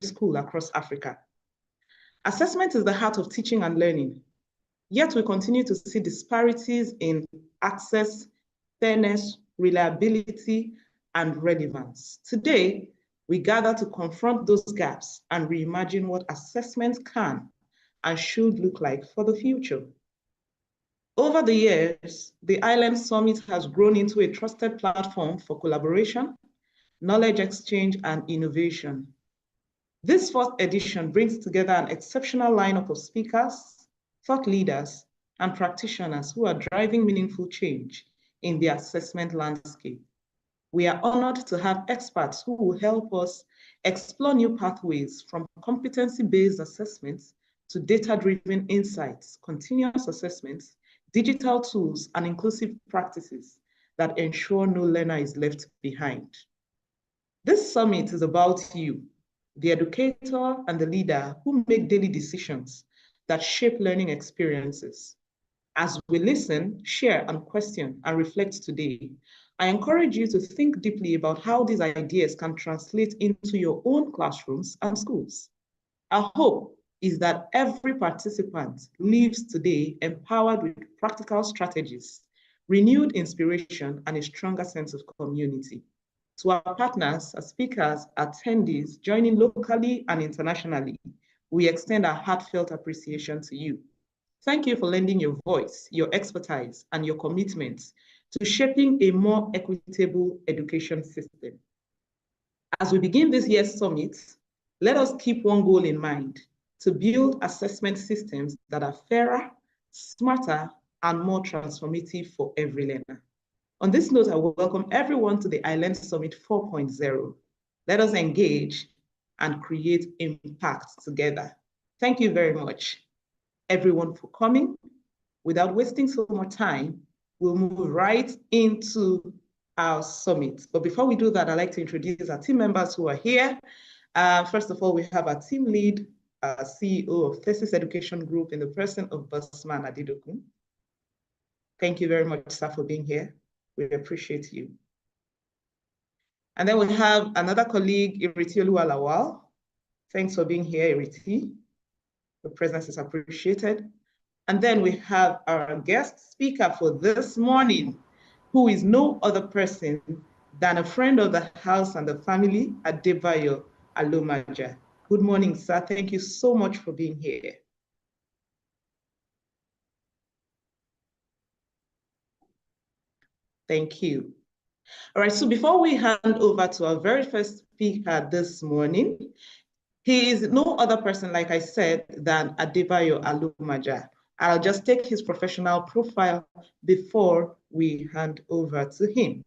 school across Africa. Assessment is the heart of teaching and learning, yet we continue to see disparities in access, fairness, reliability, and relevance. Today, we gather to confront those gaps and reimagine what assessment can and should look like for the future. Over the years, the Island Summit has grown into a trusted platform for collaboration, knowledge exchange, and innovation. This fourth edition brings together an exceptional lineup of speakers, thought leaders, and practitioners who are driving meaningful change in the assessment landscape. We are honored to have experts who will help us explore new pathways from competency-based assessments to data-driven insights, continuous assessments, digital tools, and inclusive practices that ensure no learner is left behind. This summit is about you, the educator and the leader who make daily decisions that shape learning experiences. As we listen, share, and question and reflect today, I encourage you to think deeply about how these ideas can translate into your own classrooms and schools. Our hope is that every participant leaves today empowered with practical strategies, renewed inspiration, and a stronger sense of community. To our partners, our speakers, attendees, joining locally and internationally, we extend our heartfelt appreciation to you. Thank you for lending your voice, your expertise, and your commitment to shaping a more equitable education system. As we begin this year's summit, let us keep one goal in mind: to build assessment systems that are fairer, smarter, and more transformative for every learner. On this note, I will welcome everyone to the Island Summit 4.0. Let us engage and create impact together. Thank you very much, everyone, for coming. Without wasting so much time, we'll move right into our summit. But before we do that, I'd like to introduce our team members who are here. First of all, we have our team lead, CEO of Thesis Education Group in the person of Bosman Adedokun. Thank you very much, sir, for being here. We appreciate you. And then we have another colleague, Iriti Oluwalawal. Thanks for being here, Iriti. Your presence is appreciated. And then we have our guest speaker for this morning, who is no other person than a friend of the house and the family, Adebayo Alomaja. Good morning, sir. Thank you so much for being here. Thank you. All right, so before we hand over to our very first speaker this morning, he is no other person, like I said, than Adebayo Alomaja. I'll just take his professional profile before we hand over to him.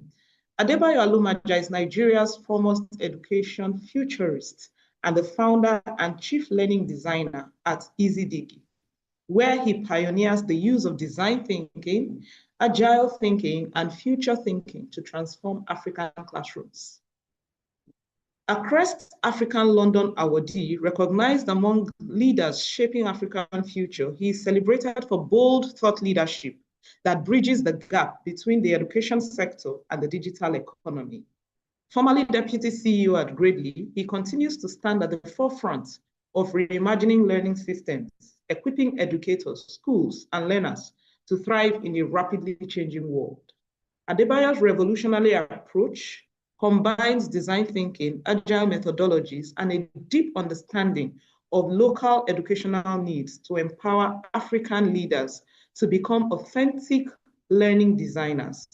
Adebayo Alomaja is Nigeria's foremost education futurist and the founder and chief learning designer at EasyDigi, where he pioneers the use of design thinking, agile thinking, and future thinking to transform African classrooms. A Crest African London awardee, recognized among leaders shaping African future, he is celebrated for bold thought leadership that bridges the gap between the education sector and the digital economy. Formerly Deputy CEO at Gradely, he continues to stand at the forefront of reimagining learning systems, equipping educators, schools, and learners to thrive in a rapidly changing world. Adebayo's revolutionary approach combines design thinking, agile methodologies, and a deep understanding of local educational needs to empower African leaders to become authentic learning designers.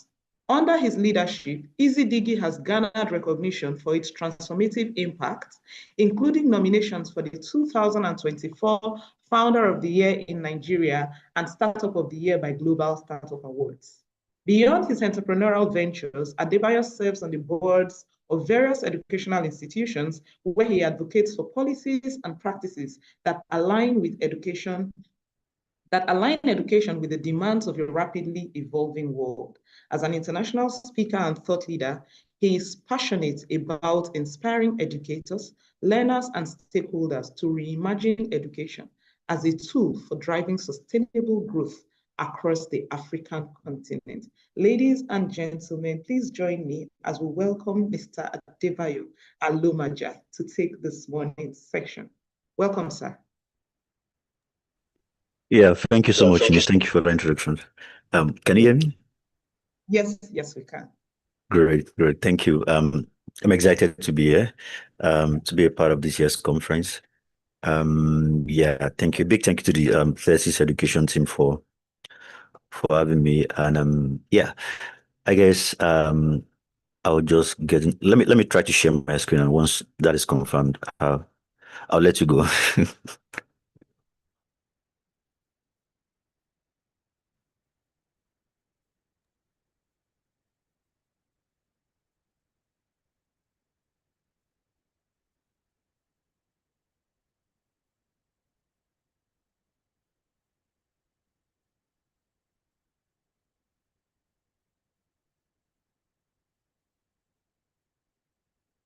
Under his leadership, EasyDigi has garnered recognition for its transformative impact, including nominations for the 2024 Founder of the Year in Nigeria and Startup of the Year by Global Startup Awards. Beyond his entrepreneurial ventures, Adebayo serves on the boards of various educational institutions where he advocates for policies and practices that align education with the demands of a rapidly evolving world. As an international speaker and thought leader, he is passionate about inspiring educators, learners, and stakeholders to reimagine education as a tool for driving sustainable growth across the African continent. Ladies and gentlemen, please join me as we welcome Mr. Adebayo Alomaja to take this morning's section. Welcome, sir. Yeah, thank you so much, Ines. Thank you for the introduction. Can you hear me? Yes, yes, we can. Great, great. Thank you. I'm excited to be here, to be a part of this year's conference. Yeah, thank you. Big thank you to the Thesis Education team for having me. And yeah, I guess I'll just get in. Let me try to share my screen, and once that is confirmed, I'll let you go.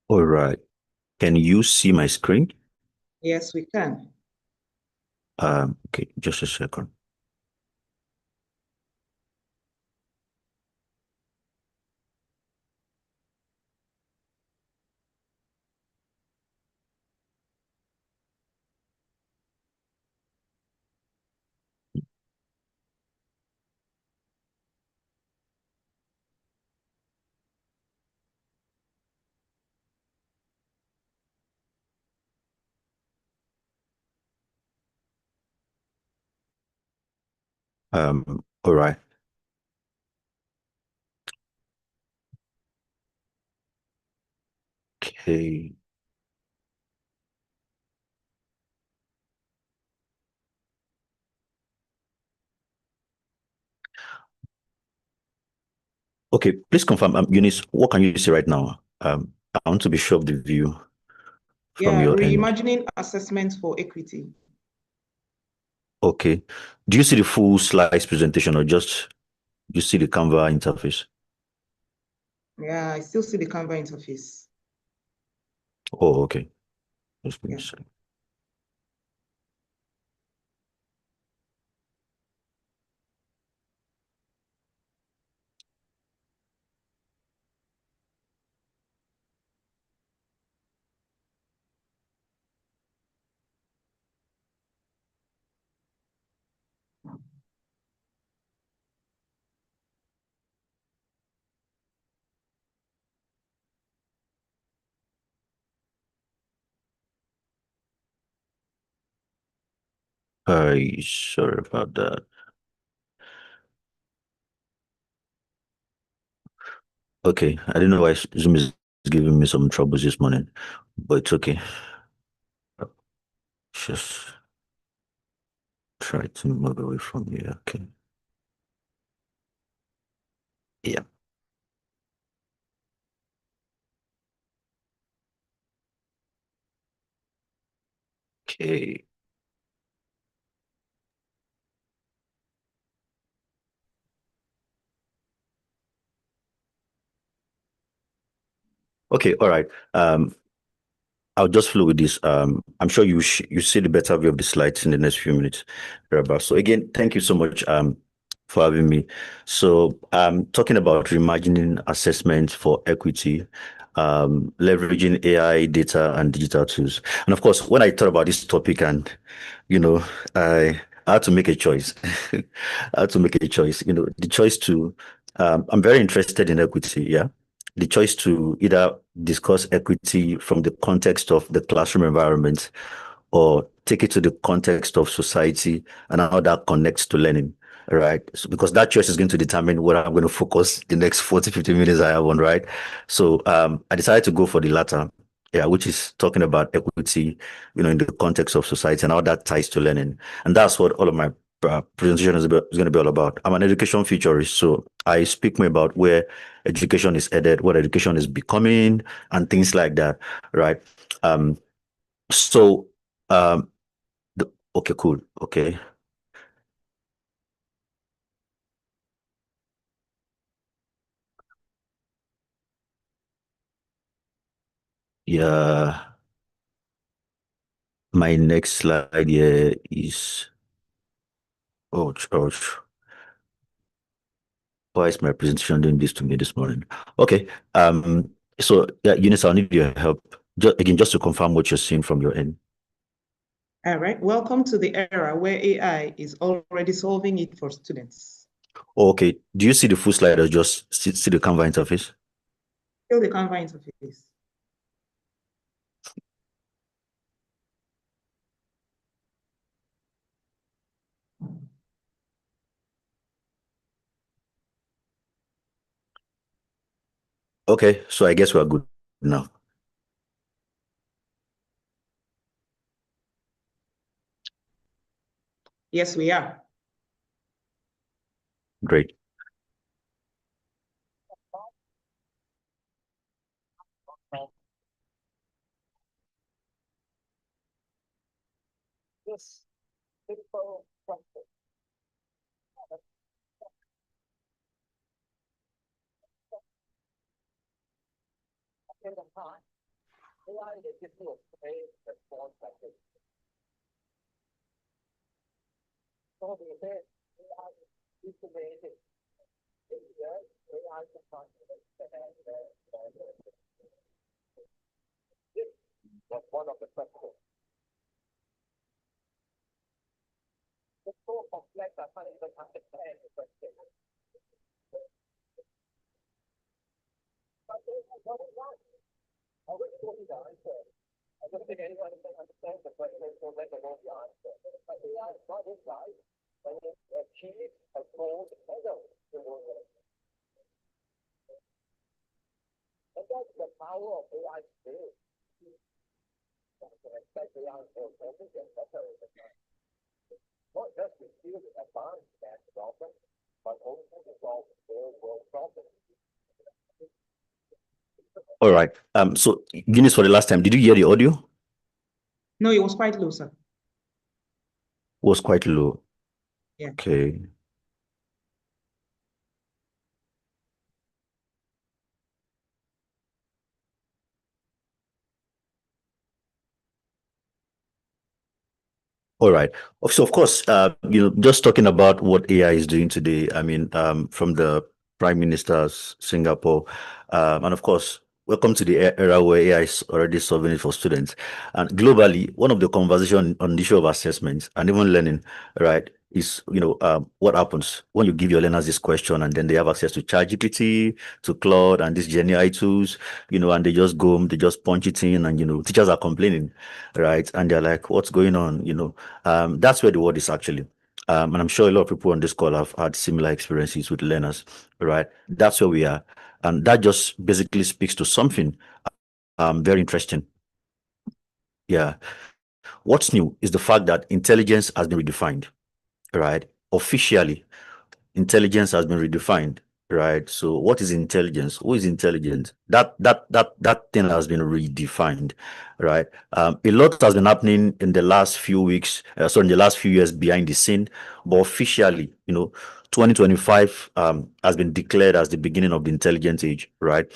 All right. Can you see my screen? Yes, we can. Okay, just a second. All right. Okay. Okay, please confirm, Eunice, what can you see right now? I want to be sure of the view from Yeah, your end. reimagining assessment for equity. Okay. Do you see the full slides presentation, or just you see the Canva interface? Yeah, I still see the Canva interface. Oh, okay. Just give me a Yeah. second. Sorry about that. Okay, I didn't know why Zoom is giving me some troubles this morning, but it's okay. Just try to move away from here. Okay. Yeah. Okay. Okay. All right. I'll just flow with this. I'm sure you see the better view of the slides in the next few minutes, Rabah. So again, thank you so much for having me. So talking about reimagining assessment for equity, leveraging AI, data, and digital tools. And of course, when I thought about this topic, and you know, I had to make a choice. I had to make a choice. The choice to I'm very interested in equity. Yeah, the choice to either discuss equity from the context of the classroom environment or take it to the context of society and how that connects to learning, right? So, because that choice is going to determine what I'm going to focus the next 40, 50 minutes I have on, right? So I decided to go for the latter, yeah, which is talking about equity, in the context of society and how that ties to learning. And that's what all of my presentation is going to be all about. I'm an education futurist, so I speak more about where education is headed, what education is becoming, and things like that, right? So, um, okay, cool. Okay. Yeah. My next slide here is, oh, ouch. Why is my presentation doing this to me this morning? Okay. So yeah, Eunice, I'll need your help. Just to confirm what you're seeing from your end. All right. Welcome to the era where AI is already solving it for students. Okay. Do you see the full slide or just see the Canva interface? Still the Canva interface. Okay. So I guess we're good now. Yes, we are. Great. Yes. Simple question. In the time, AI is just a great response like this. So they say AI is amazing. Yes, AI can calculate this was one of the questions. It's so complex, I can't even understand the question. But I got it right. I wish it was the answer. I don't think anyone can understand the question, so let alone the answer. But AI got it right, and it achieved a gold medal in the world. And that's the power of AI today. I can expect AI to get better over time. Not just to deal with advanced math problems, but also to solve real world problems. All right. So Eunice, for the last time, did you hear the audio? No, it was quite low, sir. Was quite low. Yeah. Okay. All right. So of course, just talking about what AI is doing today. I mean, from the Prime Minister's Singapore, and of course, welcome to the era where AI is already solving it for students. And globally, one of the conversation on the issue of assessments and even learning, right, is what happens when you give your learners this question and then they have access to ChatGPT, to Claude, and these GenAI tools, and they just go, they just punch it in, and teachers are complaining, right? And they're like, "What's going on?" That's where the word is actually. And I'm sure a lot of people on this call have had similar experiences with learners, right? That's where we are. And that just basically speaks to something very interesting. Yeah. What's new is the fact that intelligence has been redefined, right? Officially, intelligence has been redefined, right? So what is intelligence? Who is intelligent? That thing has been redefined, right? A lot has been happening in the last few weeks, in the last few years behind the scene, but officially, 2025 has been declared as the beginning of the intelligent age, right?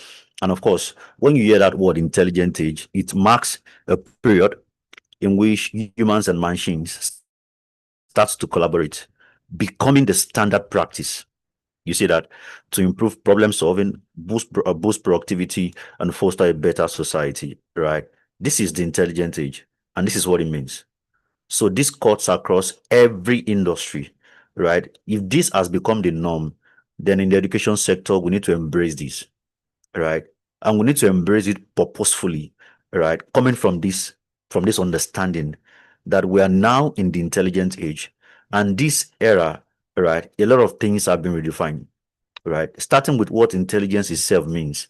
And of course, when you hear that word intelligent age, it marks a period in which humans and machines starts to collaborate, becoming the standard practice. You see that to improve problem solving, boost productivity, and foster a better society, right? This is the intelligent age, and this is what it means. So this cuts across every industry, right? If this has become the norm, then in the education sector, we need to embrace this, right? And we need to embrace it purposefully, right? Coming from this understanding that we are now in the intelligent age, and this era, right? A lot of things have been redefined, right? Starting with what intelligence itself means,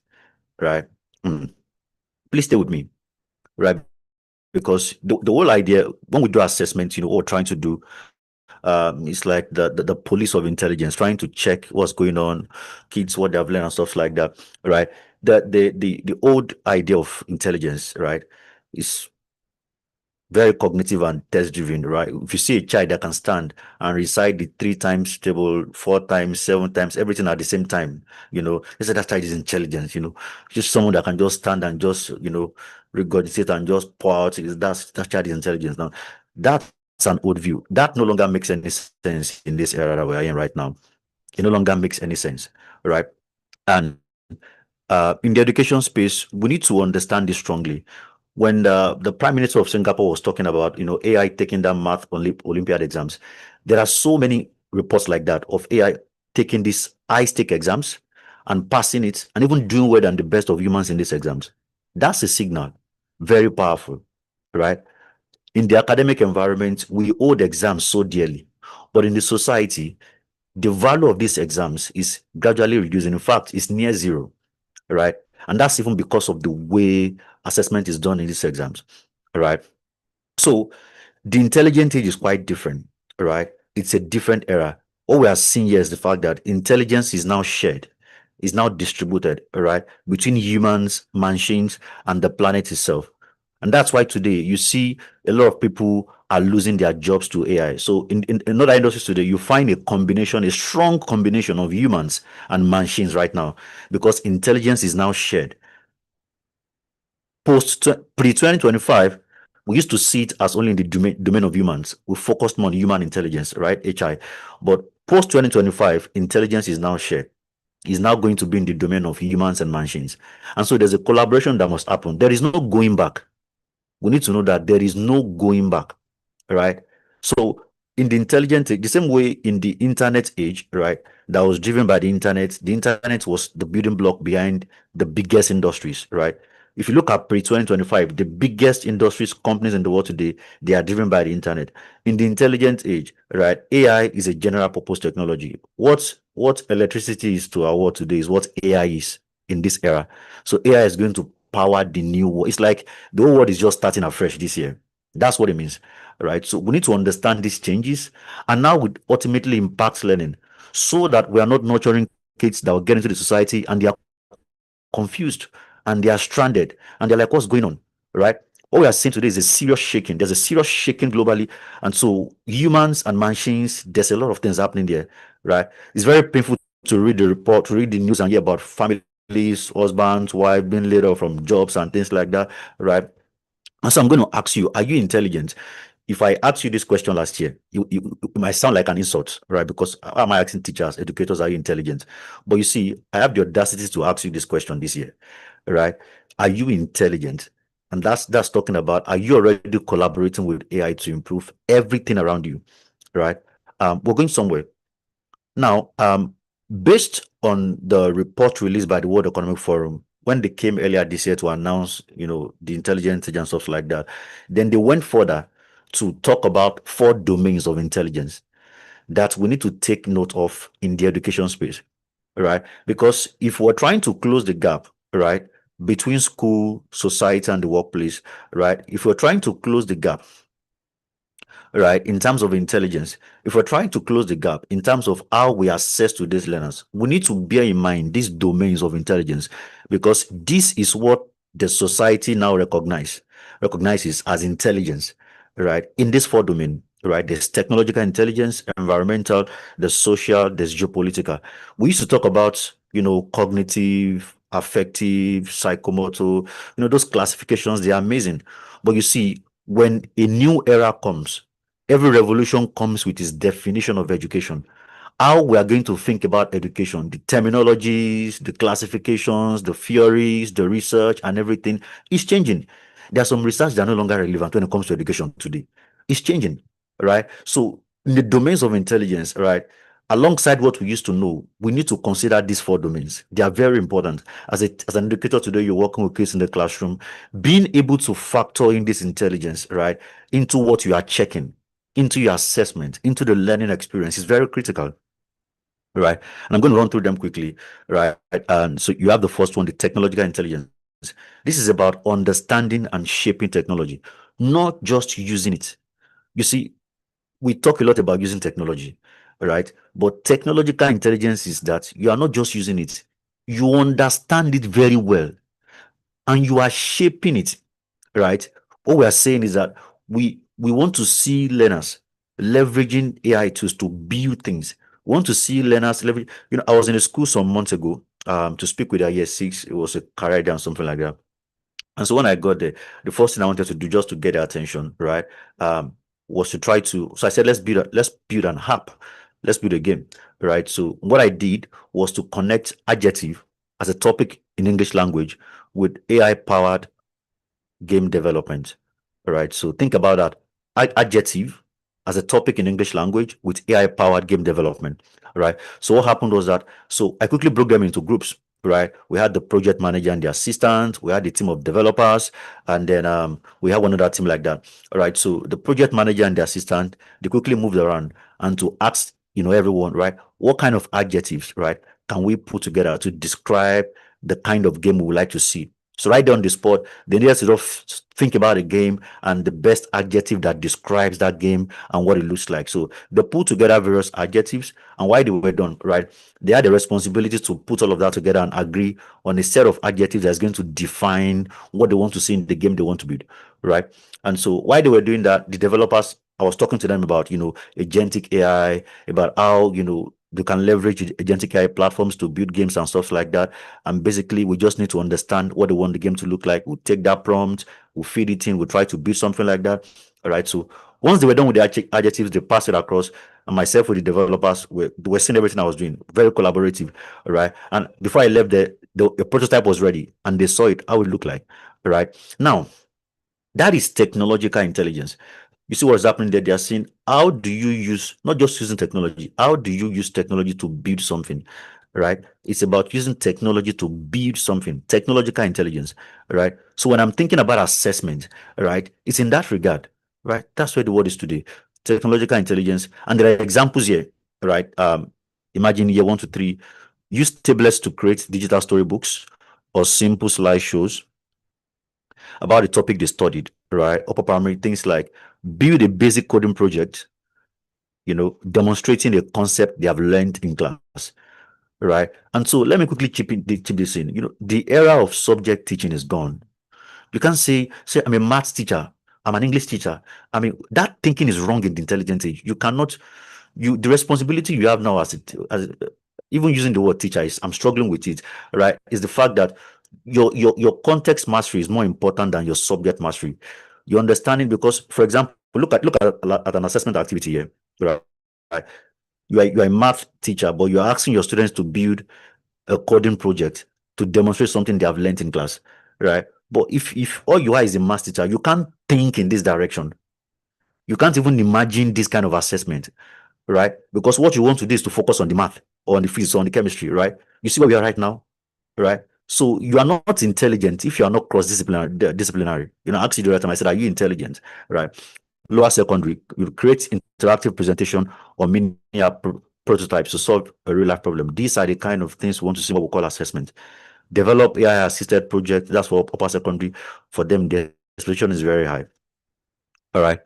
right? Please stay with me, right? Because the whole idea when we do assessment, or trying to do, it's like the police of intelligence, trying to check what's going on, kids, what they've learned and stuff like that, right? The old idea of intelligence, right, is very cognitive and test driven, right? If you see a child that can stand and recite the 3 times table, 4 times, 7 times, everything at the same time, they say that child is intelligent, just someone that can just stand and just, regurgitate and just pour out, that child is intelligent. Now, that's an old view. That no longer makes any sense in this era that we are in right now. It no longer makes any sense, right? And in the education space, we need to understand this strongly. When the Prime Minister of Singapore was talking about, AI taking down math Olympiad exams, there are so many reports like that of AI taking these high-stake exams and passing it, and even doing well than the best of humans in these exams. That's a signal, very powerful, right? In the academic environment, we hold exams so dearly, but in the society, the value of these exams is gradually reducing. In fact, it's near zero, right? And that's even because of the way assessment is done in these exams, right? So the intelligent age is quite different, right? It's a different era. What we are seeing here is the fact that intelligence is now shared, is now distributed, right, between humans, machines, and the planet itself. And that's why today you see a lot of people are losing their jobs to AI. So in other industries today, you find a combination, a strong combination of humans and machines right now, because intelligence is now shared. Pre-2025, we used to see it as only in the domain of humans. We focused more on human intelligence, right? HI. But post-2025, intelligence is now shared. Is now going to be in the domain of humans and machines. And so there's a collaboration that must happen. There is no going back. We need to know that there is no going back, right? So in the intelligent age, the same way in the internet age, right, that was driven by the internet was the building block behind the biggest industries, right? If you look at pre-2025, the biggest industries, companies in the world today, they are driven by the internet. In the intelligent age, right, AI is a general purpose technology. What electricity is to our world today is what AI is in this era. So AI is going to power the new world. It's like the whole world is just starting afresh this year. That's what it means, right? So we need to understand these changes, and now it ultimately impacts learning, so that we are not nurturing kids that will get into the society and they are confused and they are stranded and they're like, what's going on, right? What we are seeing today is a serious shaking. There's a serious shaking globally, and so humans and machines, there's a lot of things happening there, right? It's very painful to read the report, to read the news, and hear about families, husbands, wives being laid off from jobs and things like that, right? And so I'm going to ask you, are you intelligent? If I asked you this question last year, it might sound like an insult, right? Because how am I asking teachers, educators, are you intelligent? But you see, I have the audacity to ask you this question this year, right? Are you intelligent? And that's talking about, are you already collaborating with AI to improve everything around you, right? We're going somewhere. Now, based on the report released by the World Economic Forum, when they came earlier this year to announce, the intelligence and stuff like that, then they went further to talk about 4 domains of intelligence that we need to take note of in the education space, right? Because if we're trying to close the gap, right, between school, society, and the workplace, right, if we're trying to close the gap, right, in terms of intelligence, if we're trying to close the gap in terms of how we access to these learners, we need to bear in mind these domains of intelligence, because this is what the society now recognizes as intelligence, right? In this 4 domain, right? There's technological intelligence, environmental, there's social, there's geopolitical. We used to talk about, cognitive, affective, psychomotor, those classifications, they're amazing. But you see, when a new era comes, every revolution comes with its definition of education. How we are going to think about education, the terminologies, the classifications, the theories, the research, and everything is changing. There's some research that are no longer relevant when it comes to education today. It's changing, right? So in the domains of intelligence, right, alongside what we used to know, we need to consider these 4 domains. They are very important. As an educator today, you're working with kids in the classroom, being able to factor in this intelligence, right, into what you are checking, into your assessment, into the learning experience is very critical, right? And I'm going to run through them quickly, right? And so you have the first one, the technological intelligence. This is about understanding and shaping technology, not just using it. You see, we talk a lot about using technology, right? But technological intelligence is that you are not just using it, you understand it very well and you are shaping it, right? What we are saying is that we want to see learners leveraging AI tools to build things. We want to see learners leverage. I was in a school some months ago to speak with our year 6. It was a career day and something like that. And so when I got there, the first thing I wanted to do just to get their attention, right, was to try to. So I said, let's build an app, let's build a game, right? So what I did was to connect adjective as a topic in English language with AI powered game development, right? So think about that. Adjective as a topic in English language with AI powered game development, right? So what happened was that, so I quickly broke them into groups, right? We had the project manager and the assistant, we had the team of developers, and then we had one other team like that, right? So the project manager and the assistant, they quickly moved around and to ask, everyone, right, what kind of adjectives, right, can we put together to describe the kind of game we would like to see. So right there on the spot, they needed to sort of think about a game and the best adjective that describes that game and what it looks like. So they put together various adjectives, and why they were done, right? They had the responsibility to put all of that together and agree on a set of adjectives that's going to define what they want to see in the game they want to build, right? And so while they were doing that, the developers, I was talking to them about, agentic AI, about how, they can leverage agentic AI platforms to build games and stuff like that. And basically, we just need to understand what they want the game to look like. We'll take that prompt, we'll feed it in, we'll try to build something like that. All right. So once they were done with the adjectives, they passed it across. And myself with the developers were seeing everything I was doing. Very collaborative. All right. And before I left, the prototype was ready and they saw it, how it looked like. All right. Now, that is technological intelligence. You see what's happening there? They are saying, how do you use, not just using technology, how do you use technology to build something, right? It's about using technology to build something, technological intelligence, right? So when I'm thinking about assessment, right, it's in that regard, right? That's where the word is today, technological intelligence. And there are examples here, right? Imagine year 1 to 3, use tablets to create digital storybooks or simple slideshows about the topic they studied, right? Upper primary, things like build a basic coding project, demonstrating a concept they have learned in class, right? And so let me quickly chip this in. The era of subject teaching is gone. You can't say I'm a maths teacher, I'm an English teacher. I mean, that thinking is wrong in the intelligent age. You cannot, the responsibility you have now as even using the word teacher I'm struggling with it, right? Is the fact that your context mastery is more important than your subject mastery. Your understanding, because for example, look at an assessment activity here, right? You are a math teacher, but you're asking your students to build a coding project to demonstrate something they have learned in class, right? But if all you are is a math teacher, you can't think in this direction. You can't even imagine this kind of assessment, right? Because what you want to do is to focus on the math or on the physics or on the chemistry, right? You see where we are right now, right? So you are not intelligent if you are not cross-disciplinary. Ask you the right time, I said, are you intelligent, right? Lower secondary, you create interactive presentation or mini prototypes to solve a real life problem. These are the kind of things we want to see what we call assessment. Develop AI assisted project. That's for upper secondary. For them, the expectation is very high. All right.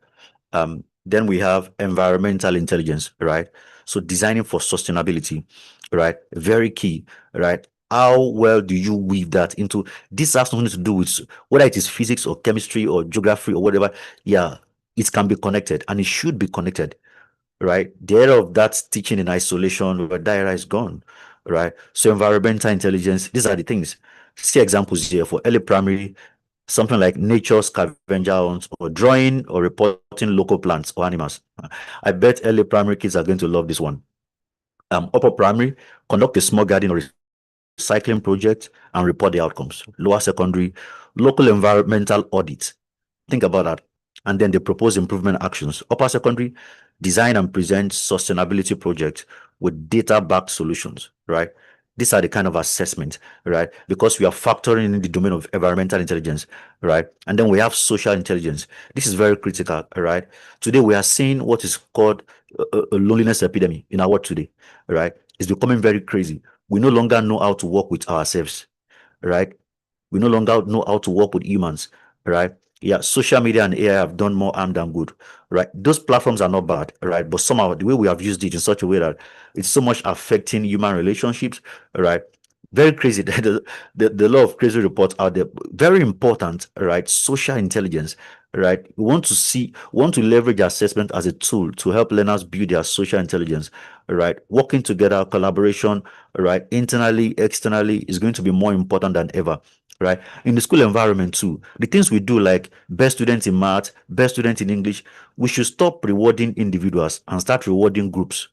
Then we have environmental intelligence, right? So designing for sustainability, right? Very key, right? How well do you weave that into this? Has nothing to do with whether it is physics or chemistry or geography or whatever. Yeah, it can be connected and it should be connected, right? The era of that teaching in isolation, where that era is gone, right? So environmental intelligence, these are the things. See examples here for early primary, something like nature scavenger hunts or drawing or reporting local plants or animals. I bet early primary kids are going to love this one. Upper primary, conduct a small garden or recycling project and report the outcomes. Lower secondary, local environmental audit. Think about that. And then they propose improvement actions. Upper secondary, design and present sustainability projects with data-backed solutions, right? These are the kind of assessment, right? Because we are factoring in the domain of environmental intelligence, right? And then we have social intelligence. This is very critical, right? Today we are seeing what is called a loneliness epidemic in our world today, right? It's becoming very crazy. We no longer know how to work with ourselves, right? We no longer know how to work with humans, right? Yeah, social media and AI have done more harm than good, right? Those platforms are not bad, right? But somehow the way we have used it in such a way that it's so much affecting human relationships, right? Very crazy. The law of crazy reports out there. Very important, right? Social intelligence, right? We want to leverage assessment as a tool to help learners build their social intelligence, right? Working together, collaboration, right? Internally, externally is going to be more important than ever, right? In the school environment too, the things we do like best students in math, best students in English, we should stop rewarding individuals and start rewarding groups.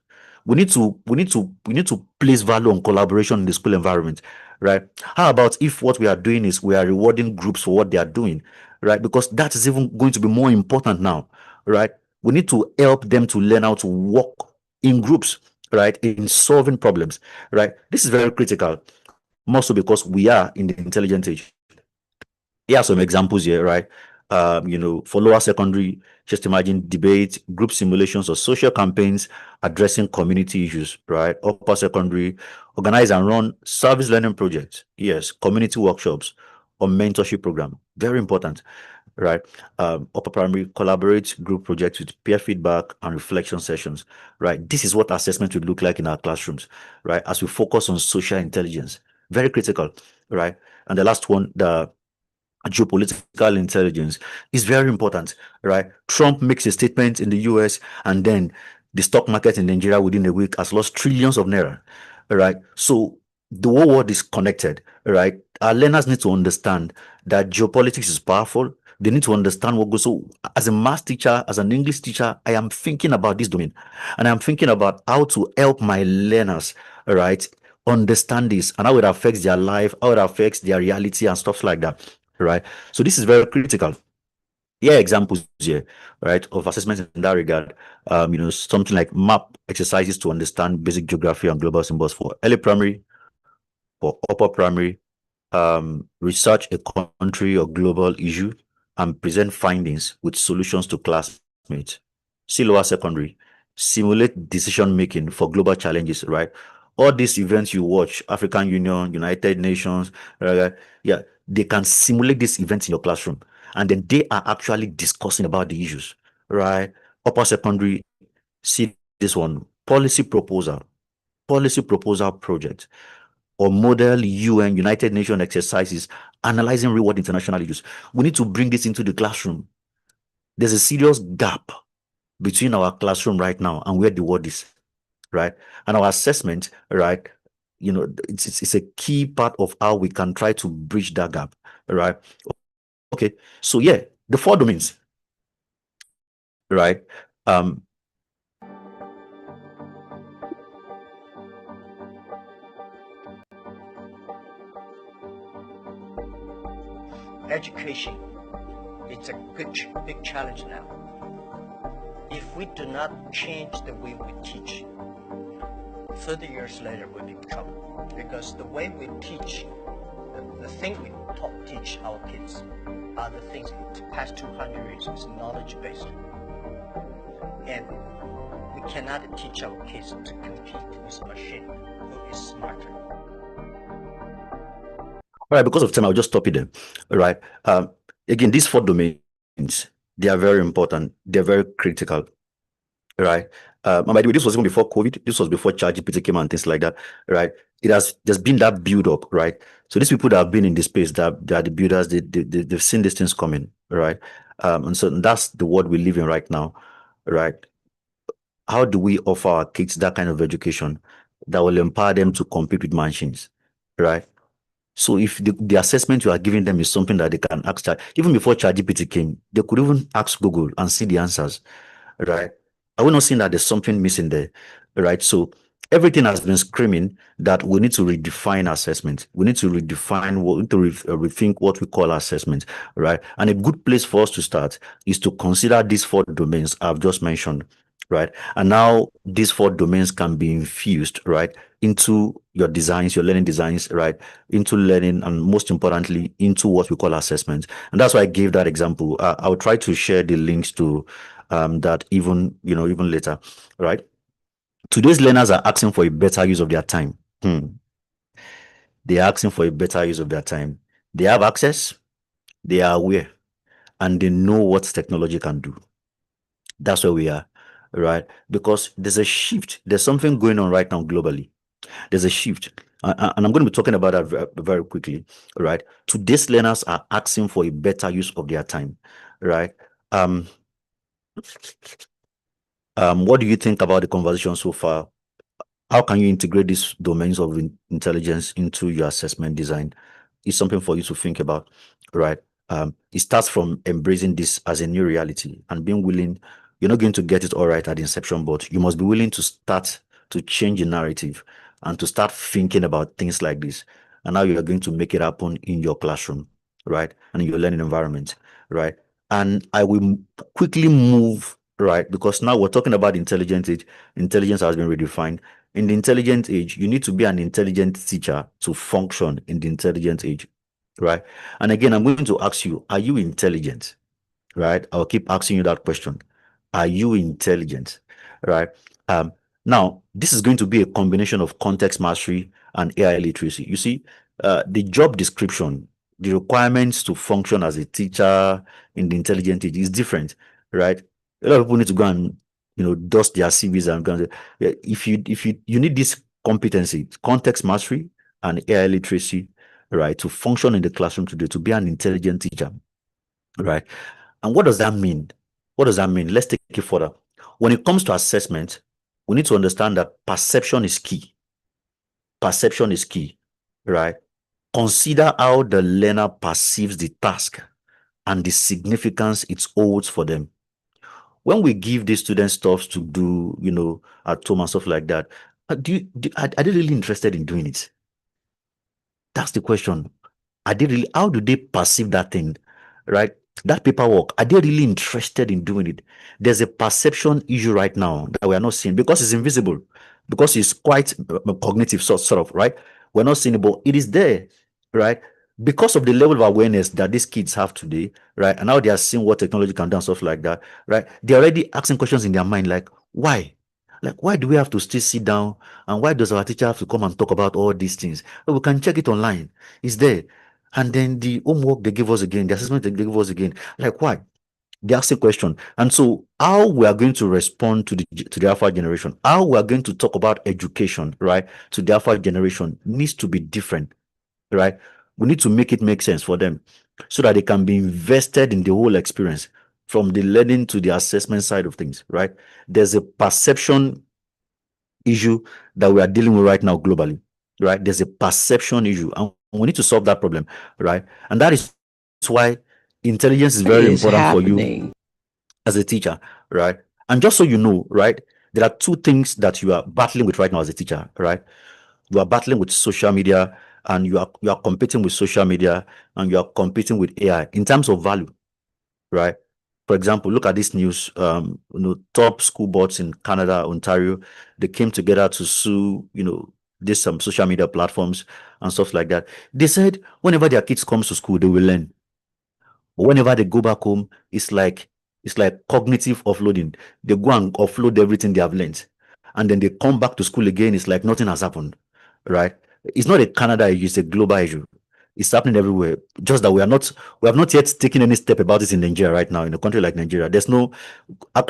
we need to place value on collaboration in the school environment, right? How about if what we are doing is we are rewarding groups for what they are doing, right? Because that is even going to be more important now, right? We need to help them to learn how to work in groups, right? In solving problems, right? This is very critical, more so because we are in the intelligent age. Here are some examples here, right? For lower secondary, just imagine debate, group simulations, or social campaigns addressing community issues, right? Upper secondary, organize and run service learning projects, yes, community workshops, or mentorship program. Very important, right? Upper primary, collaborate group projects with peer feedback and reflection sessions, right? This is what assessment would look like in our classrooms, right? As we focus on social intelligence, very critical, right? And the last one, the geopolitical intelligence is very important, right? Trump makes a statement in the US, and then the stock market in Nigeria within a week has lost trillions of naira, right? So the whole world is connected, right? Our learners need to understand that geopolitics is powerful. They need to understand what goes. So, as a math teacher, as an English teacher, I am thinking about this domain, and I'm thinking about how to help my learners, right, understand this and how it affects their life, how it affects their reality, and stuff like that, right? So this is very critical. Here are examples here, right, of assessments in that regard. Something like map exercises to understand basic geography and global symbols for early primary, for upper primary, research a country or global issue and present findings with solutions to classmates. See lower secondary, simulate decision making for global challenges, right? All these events you watch, African Union, United Nations, yeah, they can simulate these events in your classroom, and then they are actually discussing about the issues, right? Upper secondary, see this one, policy proposal project, or model UN, United Nations exercises analyzing real world international issues. We need to bring this into the classroom. There's a serious gap between our classroom right now and where the world is, right? And our assessment, right, it's a key part of how we can try to bridge that gap, right? Okay, so yeah, the 4 domains, right? Education, it's a big challenge now. If we do not change the way we teach, 30 years later we'll be in trouble, because the way we teach, the thing we teach our kids are the things the past 200 years is knowledge based, and we cannot teach our kids to compete with a machine who is smarter. All right, because of time, I'll just stop it there. All right. Again, these 4 domains, they are very important. They're very critical. Right. And by the way, this was even before COVID. This was before ChatGPT came and things like that. Right. There's been that build up. Right. So these people that have been in this space, that are the builders, they've seen these things coming. Right. And so that's the world we live in right now. Right. How do we offer our kids that kind of education that will empower them to compete with machines? Right. So if the assessment you are giving them is something that they can ask, even before ChatGPT came, they could even ask Google and see the answers, right? Are we not seeing that there's something missing there, right? So everything has been screaming that we need to redefine assessment. We need to redefine rethink what we call assessment, right? And a good place for us to start is to consider these 4 domains I've just mentioned, right? And now these 4 domains can be infused, right, into your designs, your learning designs, right, into learning, and most importantly, into what we call assessment. And that's why I gave that example. I'll try to share the links to that even later, right? Today's learners are asking for a better use of their time. They are asking for a better use of their time. They have access, they are aware, and they know what technology can do. That's where we are, right? Because there's a shift. There's something going on right now globally. There's a shift. And I'm going to be talking about that very quickly, right? Today's learners are asking for a better use of their time, right? What do you think about the conversation so far? How can you integrate these domains of intelligence into your assessment design? It's something for you to think about, right? It starts from embracing this as a new reality and being willing. You're not going to get it all right at inception, but you must be willing to start to change the narrative and to start thinking about things like this and how you are going to make it happen in your classroom, right? And in your learning environment, right? And I will quickly move, right? Because now we're talking about intelligent age. Intelligence has been redefined. In the intelligent age, you need to be an intelligent teacher to function in the intelligent age, right? And again, I'm going to ask you, are you intelligent? Right? I'll keep asking you that question. Are you intelligent? Right? Now, this is going to be a combination of context mastery and AI literacy. You see, the job description, the requirements to function as a teacher in the intelligent age is different, right? A lot of people need to go and dust their CVs and go and say, yeah, if you need this competency, context mastery and AI literacy, right, to function in the classroom today, to be an intelligent teacher, right? And what does that mean? What does that mean? Let's take it further. When it comes to assessment, we need to understand that perception is key. Perception is key, right? Consider how the learner perceives the task and the significance it holds for them. When we give these students stuff to do, at home and stuff like that, are they really interested in doing it? That's the question. How do they perceive that thing, right? That paperwork, are they really interested in doing it? There's a perception issue right now that we are not seeing because it's invisible, because it's quite cognitive sort of, right? We're not seeing it, but it is there, right? Because of the level of awareness that these kids have today, right? And now they are seeing what technology can do and stuff like that, right? They're already asking questions in their mind like, why? Like, why do we have to still sit down? And why does our teacher have to come and talk about all these things? Well, we can check it online. It's there. And then the homework they give us again, the assessment they give us again. Like, why? They ask a question. And so how we are going to respond to the alpha generation, how we are going to talk about education, right, to the alpha generation needs to be different, right? We need to make it make sense for them so that they can be invested in the whole experience from the learning to the assessment side of things, right? There's a perception issue that we are dealing with right now globally, right? There's a perception issue and we need to solve that problem, right? And that is why intelligence is very important for you as a teacher, right? And just so you know, right, there are two things that you are battling with right now as a teacher, right? You are battling with social media and you are competing with social media and you are competing with AI in terms of value, right? For example, look at this news. Top school boards in Canada, Ontario, they came together to sue, this some social media platforms and stuff like that. They said whenever their kids come to school, they will learn. But whenever they go back home, it's like cognitive offloading. They go and offload everything they have learned, and then they come back to school again. It's like nothing has happened, right? It's not a Canada issue; it's a global issue. It's happening everywhere. Just that we have not yet taken any step about it in Nigeria right now. In a country like Nigeria, there's no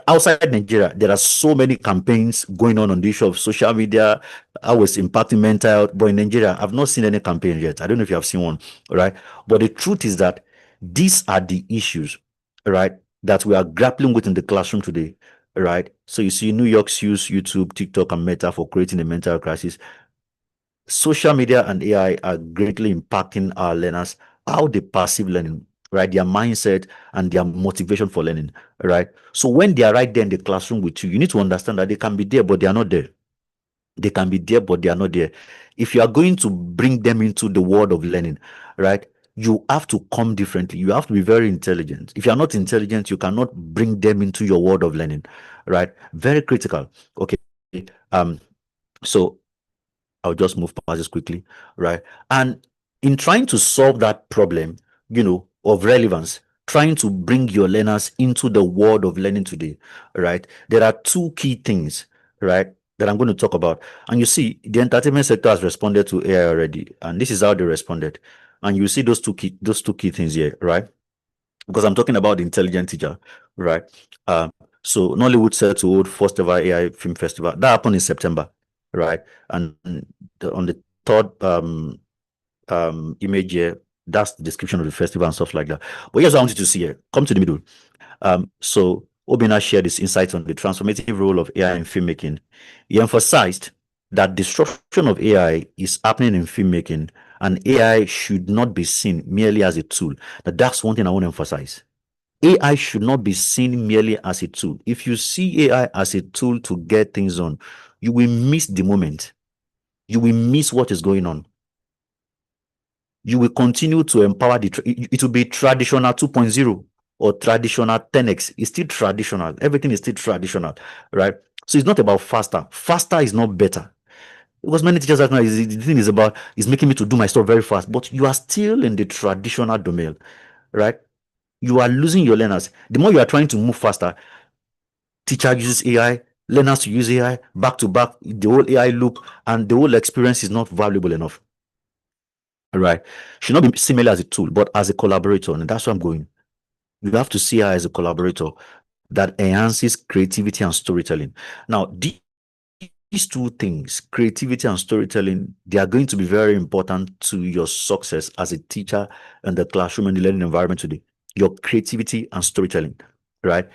outside Nigeria. There are so many campaigns going on the issue of social media, how it's impacting mental health. But in Nigeria, I've not seen any campaign yet. I don't know if you have seen one, right? But the truth is that these are the issues, right, that we are grappling with in the classroom today, right? So you see, New York's use YouTube, TikTok, and Meta for creating a mental health crisis. Social media and AI are greatly impacting our learners, how they perceive learning, right? Their mindset and their motivation for learning, right? So when they are right there in the classroom with you, you need to understand that they can be there, but they are not there. They can be there, but they are not there. If you are going to bring them into the world of learning, right, you have to come differently. You have to be very intelligent. If you are not intelligent, you cannot bring them into your world of learning, right? Very critical. Okay. So I'll just move past this quickly, right? And in trying to solve that problem, of relevance, trying to bring your learners into the world of learning today, right? There are two key things, right, that I'm going to talk about. And you see, the entertainment sector has responded to AI already, and this is how they responded. And you see those two key things here, right? Because I'm talking about the intelligent teacher, right? So Nollywood set to hold first ever AI film festival. That happened in September, right? And on the third image here, that's the description of the festival and stuff like that. But here's what I want you to see here. Come to the middle. So Obinna shared his insights on the transformative role of AI in filmmaking. He emphasized that disruption of AI is happening in filmmaking, and AI should not be seen merely as a tool. That's one thing I want to emphasize. AI should not be seen merely as a tool. If you see AI as a tool to get things done, you will miss the moment. You will miss what is going on. You will continue to empower it will be traditional 2.0 or traditional 10x. It's still traditional. Everything is still traditional, right? So it's not about faster. Faster is not better. Because many teachers are the thing is making me to do my stuff very fast, but you are still in the traditional domain, right? You are losing your learners. The more you are trying to move faster, teacher uses AI, learners to use AI, back to back, the whole AI loop, and the whole experience is not valuable enough. Right? Should not be similar as a tool, but as a collaborator, and that's where I'm going. You have to see her as a collaborator that enhances creativity and storytelling. Now, these two things, creativity and storytelling, they are going to be very important to your success as a teacher in the classroom and the learning environment today. Your creativity and storytelling, right?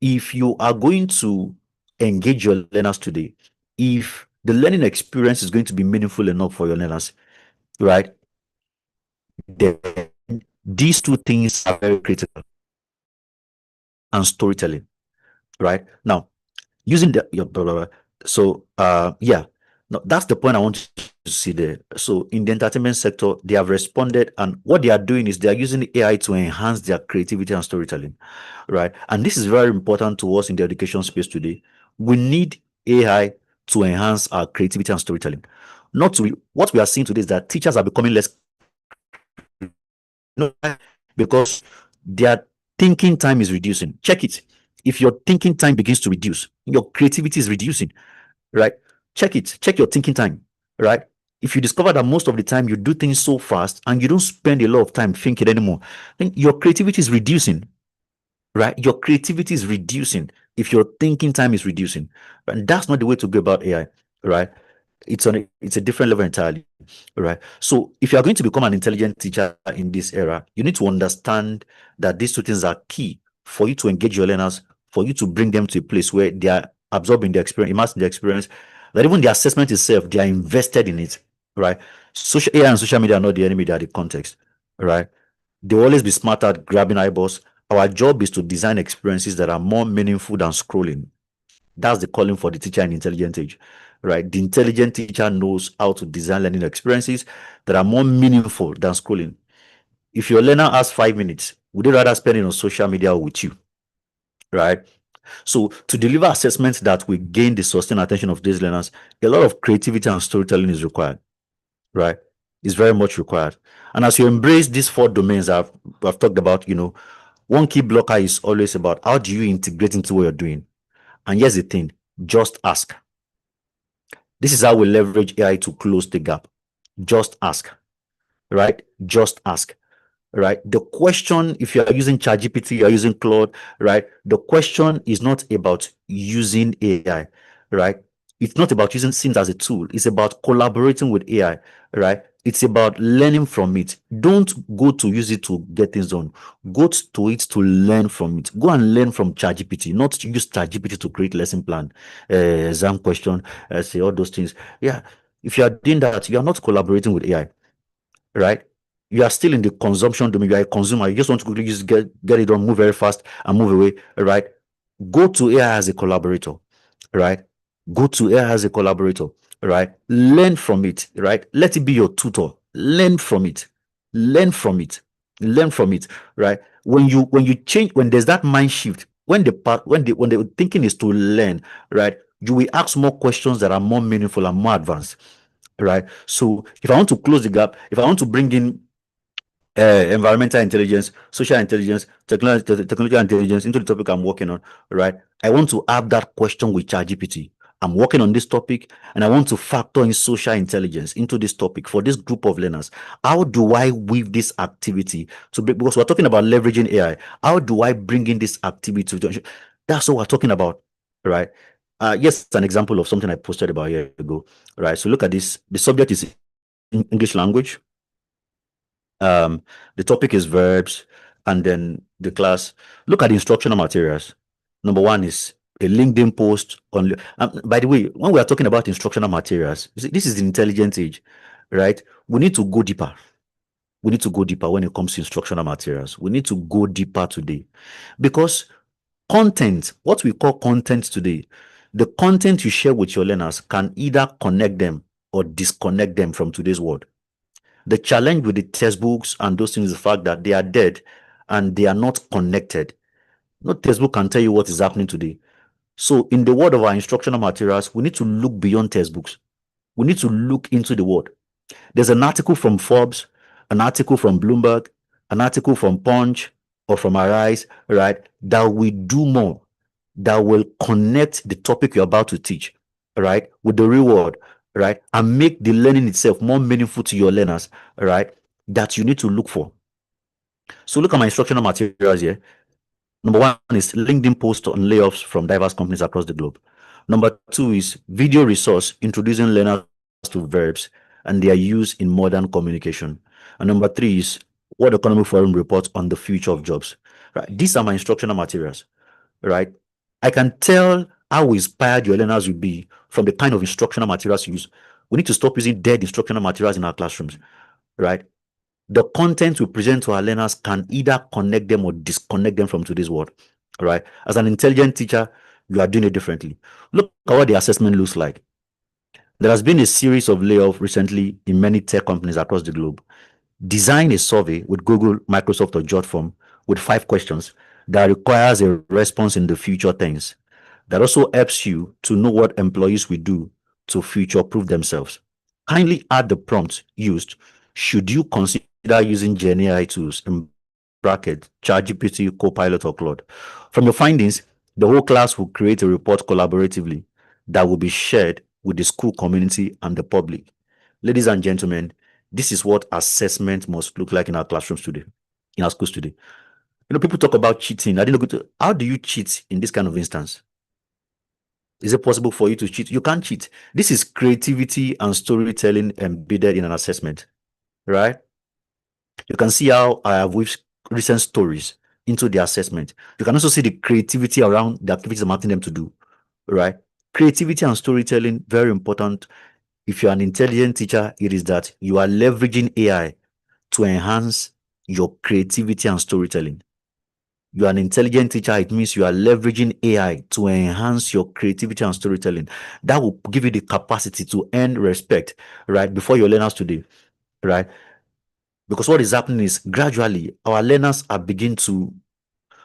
If you are going to engage your learners today, if the learning experience is going to be meaningful enough for your learners, right? Then these two things are very critical. And storytelling, right? Now, using yeah, no, that's the point I want to see there. So in the entertainment sector, they have responded, and what they are doing is they are using AI to enhance their creativity and storytelling, right? And this is very important to us in the education space today. We need AI to enhance our creativity and storytelling. What we are seeing today is that teachers are becoming less, because their thinking time is reducing. Check it. If your thinking time begins to reduce, your creativity is reducing, right? Check it. Check your thinking time, right? If you discover that most of the time you do things so fast and you don't spend a lot of time thinking anymore, then your creativity is reducing, right? Your creativity is reducing if your thinking time is reducing. And that's not the way to go about AI, right? It's a different level entirely, right? So if you are going to become an intelligent teacher in this era, you need to understand that these two things are key for you to engage your learners, for you to bring them to a place where they are absorbing the experience, immersing the experience, that even the assessment itself, they are invested in it, right? Social AI and social media are not the enemy, they are the context, right? They will always be smarter at grabbing eyeballs. Our job is to design experiences that are more meaningful than scrolling. That's the calling for the teacher in intelligent age, right? The intelligent teacher knows how to design learning experiences that are more meaningful than scrolling. If your learner has 5 minutes, would they rather spend it on social media or with you, right? So to deliver assessments that will gain the sustained attention of these learners, a lot of creativity and storytelling is required, right? It's very much required. And as you embrace these 4 domains I've talked about, one key blocker is always about how do you integrate into what you're doing. And here's the thing, just ask. This is how we leverage AI to close the gap. Just ask, right? Just ask, right? The question, if you are using ChatGPT, you're using Claude, right? The question is not about using AI, right? It's not about using Sims as a tool. It's about collaborating with AI, right? It's about learning from it. Don't go to use it to get things done. Go to it to learn from it. Go and learn from ChatGPT, not to use ChatGPT to create lesson plan, exam question, say all those things. Yeah, if you are doing that, you are not collaborating with AI, right? You are still in the consumption domain. You are a consumer. You just want to quickly just get it done, move very fast, and move away, right? Go to AI as a collaborator, right? Go to AI as a collaborator, right? Learn from it, right? Let it be your tutor. Learn from it. Learn from it. Learn from it, right? When you change, when there's that mind shift, when the thinking is to learn, right? You will ask more questions that are more meaningful and more advanced, right? So if I want to close the gap, if I want to bring in environmental intelligence, social intelligence, technological intelligence into the topic I'm working on, right? I want to have that question with ChatGPT. I'm working on this topic and I want to factor in social intelligence into this topic for this group of learners. How do I weave this activity because we're talking about leveraging AI? How do I bring in this activity that's what we're talking about, right? Yes, it's an example of something I posted about a year ago, right? So look at this. The subject is English language. The topic is verbs, and then the class. Look at the instructional materials. Number 1 is a LinkedIn post on. By the way, when we are talking about instructional materials, this is the intelligent age, right? We need to go deeper. we need to go deeper when it comes to instructional materials. We need to go deeper today because content, what we call content today, the content you share with your learners can either connect them or disconnect them from today's world. The challenge with the textbooks and those things is the fact that they are dead and they are not connected. No textbook can tell you what is happening today. So in the world of our instructional materials, we need to look beyond textbooks. We need to look into the world. There's an article from Forbes, an article from Bloomberg, an article from Punch or from Arise, right, that will do more, that will connect the topic you're about to teach, right, with the real world, right, and make the learning itself more meaningful to your learners, right, that you need to look for. So look at my instructional materials here. Number one is LinkedIn post on layoffs from diverse companies across the globe. Number two is video resource introducing learners to verbs and their use in modern communication. And number three is World Economic Forum report on the future of jobs. Right? These are my instructional materials. Right? I can tell how inspired your learners will be from the kind of instructional materials you use. We need to stop using dead instructional materials in our classrooms. Right? The content we present to our learners can either connect them or disconnect them from today's world. Right? As an intelligent teacher, you are doing it differently. Look at what the assessment looks like. There has been a series of layoffs recently in many tech companies across the globe. Design a survey with Google, Microsoft, or JotForm with 5 questions that requires a response in the future tense. That also helps you to know what employees will do to future-proof themselves. Kindly add the prompt used. Should you consider using GenAI tools in bracket, ChatGPT, Copilot, or Claude? From your findings, the whole class will create a report collaboratively that will be shared with the school community and the public. Ladies and gentlemen, this is what assessment must look like in our classrooms today, in our schools today. You know, people talk about cheating. I didn't know. How do you cheat in this kind of instance? Is it possible for you to cheat? You can't cheat. This is creativity and storytelling embedded in an assessment, right? You can see how I have weaved recent stories into the assessment. You can also see the creativity around the activities I'm asking them to do, right? Creativity and storytelling, very important. If you're an intelligent teacher, it is that you are leveraging AI to enhance your creativity and storytelling. You are an intelligent teacher, it means you are leveraging AI to enhance your creativity and storytelling. That will give you the capacity to earn respect, right, before your learners today, right? Because what is happening is gradually our learners are beginning to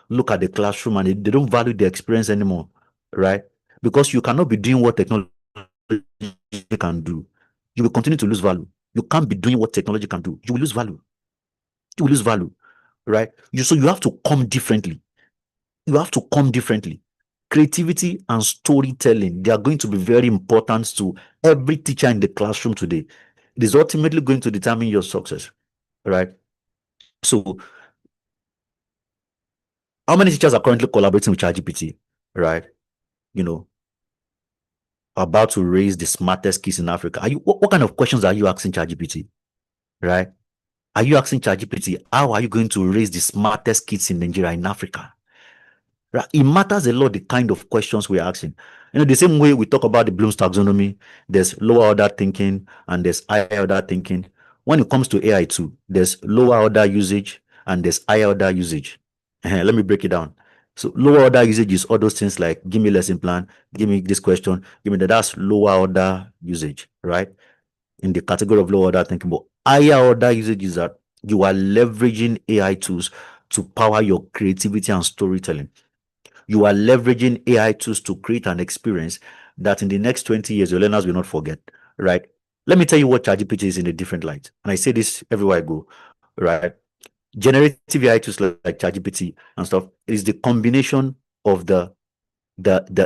look at the classroom and they don't value the experience anymore, right? Because you cannot be doing what technology can do. You will continue to lose value. You can't be doing what technology can do. You will lose value. You will lose value, right? So you have to come differently. You have to come differently. Creativity and storytelling, they are going to be very important to every teacher in the classroom today. It is ultimately going to determine your success, right? So how many teachers are currently collaborating with ChatGPT, right? You know, about to raise the smartest kids in Africa. What kind of questions are you asking ChatGPT, right? Are you asking ChatGPT, how are you going to raise the smartest kids in Nigeria, in Africa? Right? It matters a lot the kind of questions we're asking. You know, the same way we talk about the Bloom's taxonomy, there's lower order thinking and there's higher order thinking. When it comes to AI too, there's lower order usage and there's higher order usage. Let me break it down. So lower order usage is all those things like, give me lesson plan, give me this question, give me that. That's lower order usage, right? In the category of lower order thinking. But higher order usage is that you are leveraging AI tools to power your creativity and storytelling. You are leveraging AI tools to create an experience that in the next 20 years, your learners will not forget, right? Let me tell you what ChatGPT is in a different light. And I say this everywhere I go, right? Generative AI tools like ChatGPT and stuff is the combination of the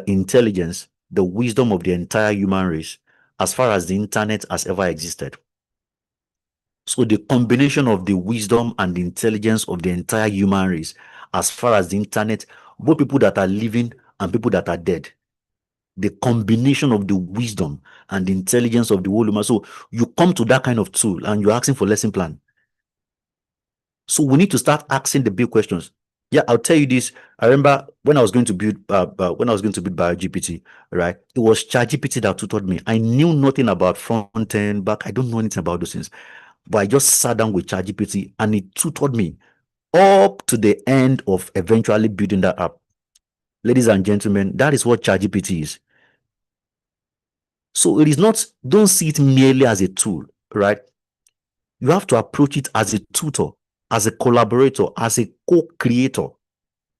intelligence, the wisdom of the entire human race as far as the internet has ever existed. So the combination of the wisdom and the intelligence of the entire human race as far as the internet, both people that are living and people that are dead, the combination of the wisdom and the intelligence of the whole human. So you come to that kind of tool and you're asking for lesson plan. So we need to start asking the big questions. Yeah, I'll tell you this. I remember when I was going to build BioGPT, right? It was ChatGPT that tutored me. I knew nothing about front end, back. I don't know anything about those things. but I just sat down with ChatGPT and it tutored me up to the end of eventually building that app. Ladies and gentlemen, that is what ChatGPT is. So it is not, don't see it merely as a tool, right? You have to approach it as a tutor, as a collaborator, as a co-creator.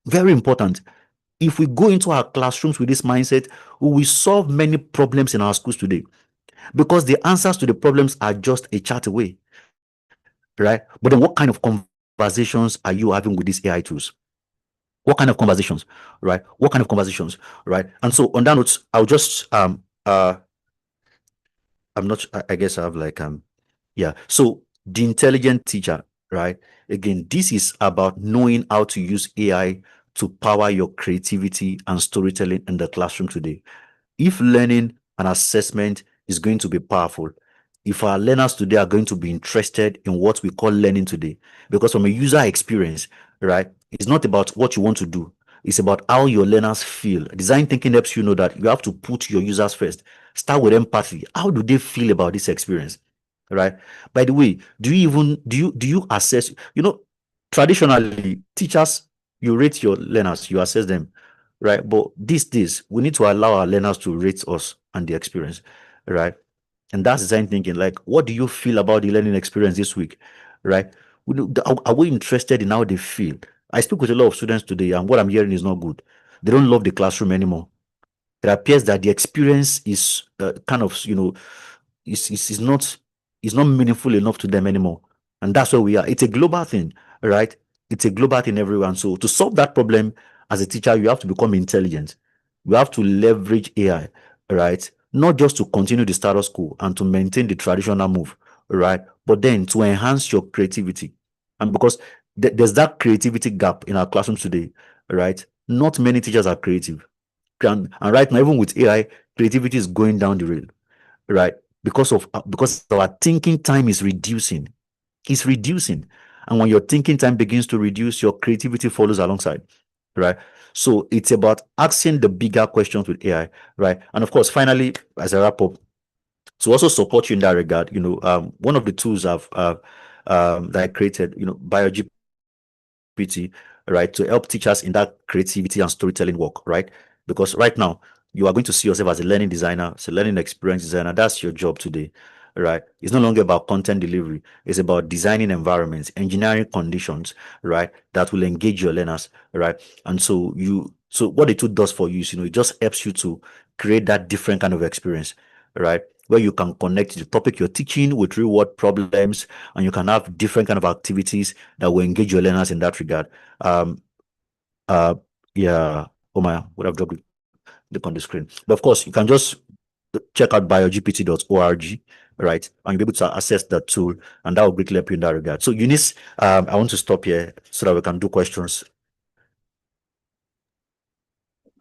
Very important. If we go into our classrooms with this mindset, we will solve many problems in our schools today, because the answers to the problems are just a chat away, right? But then what kind of conversations are you having with these AI tools? What kind of conversations, right? What kind of conversations, right? And so on that note, I'll just I'm not, I guess I have like yeah. So the intelligent teacher, right? Again, this is about knowing how to use AI to power your creativity and storytelling in the classroom today. If learning and assessment is going to be powerful, if our learners today are going to be interested in what we call learning today, because from a user experience, right, it's not about what you want to do, it's about how your learners feel. Design thinking helps you know that you have to put your users first. Start with empathy. How do they feel about this experience, right? By the way, do you assess, traditionally teachers, you rate your learners, you assess them, right? But these days, we need to allow our learners to rate us and the experience, right? And that's design thinking. Like, what do you feel about the learning experience this week, right? Are we interested in how they feel? I speak with a lot of students today, and what I'm hearing is not good. They don't love the classroom anymore. It appears that the experience is kind of, is not meaningful enough to them anymore. And that's where we are. It's a global thing, right? It's a global thing everywhere. And so to solve that problem as a teacher, you have to become intelligent. You have to leverage AI, right? Not just to continue the status quo and to maintain the traditional move, right? But then to enhance your creativity. And because there's that creativity gap in our classrooms today, right? Not many teachers are creative. And right now, even with AI, creativity is going down the rail, right? Because our thinking time is reducing. It's reducing. And when your thinking time begins to reduce, your creativity follows alongside, right? So it's about asking the bigger questions with AI, right? And of course, finally, as I wrap up, to also support you in that regard, one of the tools that I created, BioGPT, right, to help teachers in that creativity and storytelling work, right? Because right now, you are going to see yourself as a learning designer, as a learning experience designer. That's your job today, right? It's no longer about content delivery. It's about designing environments, engineering conditions, right, that will engage your learners, right? And so what the tool does for you is, it just helps you to create that different kind of experience, right? Where you can connect the topic you're teaching with real world problems, and you can have different kind of activities that will engage your learners in that regard. Yeah, Omar would have dropped it on the screen. But of course, you can just check out biogpt.org, right? And you'll be able to access that tool, and that will greatly help you in that regard. So, Eunice, I want to stop here so that we can do questions.